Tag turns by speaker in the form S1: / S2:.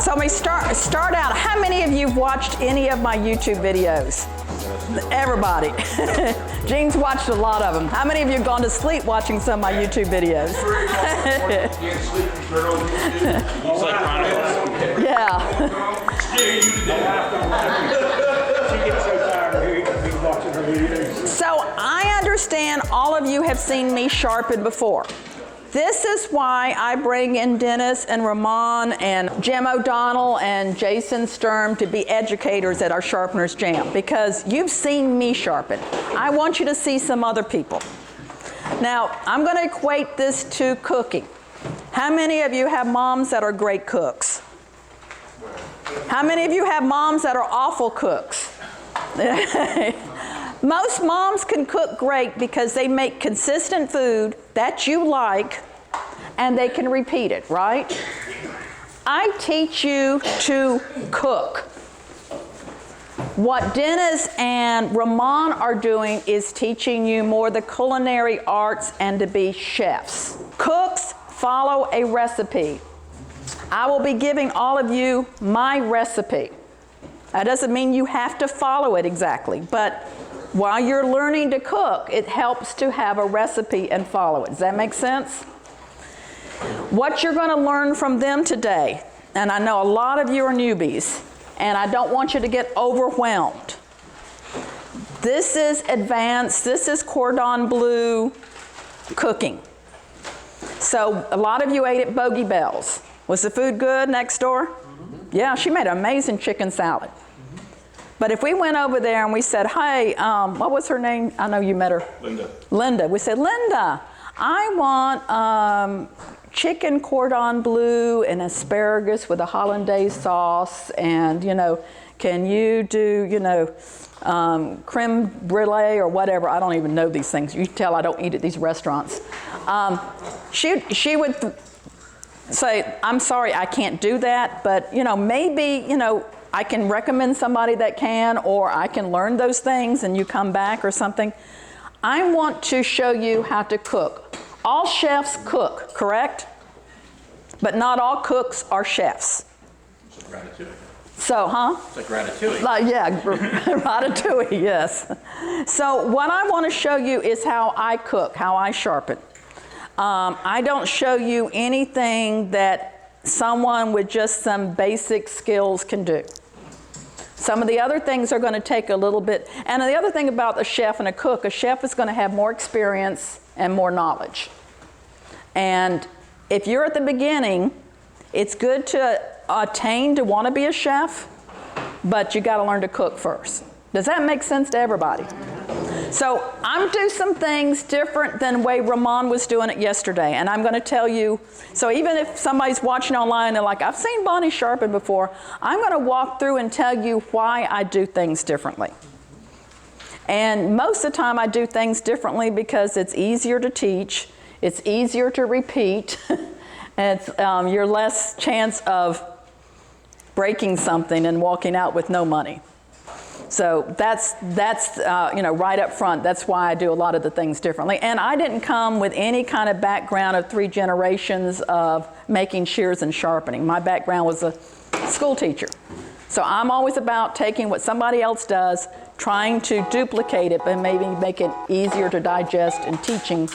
S1: So we start out. How many of you have watched any of my YouTube videos? Everybody. Jean's watched a lot of them. How many of you have gone to sleep watching some of my YouTube videos? Yeah. So I understand all of you have seen me sharpen before. This is why I bring in Dennis and Ramon and Jim O'Donnell and Jason Sturm to be educators at our Sharpeners Jam, because you've seen me sharpen. I want you to see some other people. Now, I'm going to equate this to cooking. How many of you have moms that are great cooks? How many of you have moms that are awful cooks? Most moms can cook great because they make consistent food that you like and they can repeat it, right? I teach you to cook. What Dennis and Ramon are doing is teaching you more the culinary arts and to be chefs. Cooks follow a recipe. I will be giving all of you my recipe. That doesn't mean you have to follow it exactly, but while you're learning to cook, it helps to have a recipe and follow it. Does that make sense? What you're going to learn from them today, and I know a lot of you are newbies, and I don't want you to get overwhelmed. This is advanced, this is cordon bleu cooking. So a lot of you ate at Bogey Bell's. Was the food good next door? Yeah, she made an amazing chicken salad. But if we went over there and we said, hey, what was her name? I know you met her.
S2: Linda.
S1: Linda. We said, Linda, I want chicken cordon bleu and asparagus with a hollandaise sauce, and, you know, can you do, you know, creme brulee or whatever? I don't even know these things. You can tell I don't eat at these restaurants. She would say, I'm sorry, I can't do that, but, you know, maybe, you know, I can recommend somebody that can, or I can learn those things and you come back or something. I want to show you how to cook. All chefs cook, correct? But not all cooks are chefs.
S2: It's like ratatouille.
S1: So, huh?
S2: It's like ratatouille.
S1: Yeah, ratatouille, yes. So what I want to show you is how I cook, how I sharpen. I don't show you anything that someone with just some basic skills can do. Some of the other things are going to take a little bit, and the other thing about a chef and a cook, a chef is going to have more experience and more knowledge. And if you're at the beginning, it's good to attain to want to be a chef, but you got to learn to cook first. Does that make sense to everybody? So I'm doing some things different than the way Ramon was doing it yesterday, and I'm going to tell you, so even if somebody's watching online, they're like, I've seen Bonnie sharpen before, I'm going to walk through and tell you why I do things differently. And most of the time I do things differently because it's easier to teach, it's easier to repeat, and it's, you're less chance of breaking something and walking out with no money. So that's you know, right up front, that's why I do a lot of the things differently. And I didn't come with any kind of background of 3 generations of making shears and sharpening. My background was a school teacher. So I'm always about taking what somebody else does, trying to duplicate it, but maybe make it easier to digest and teaching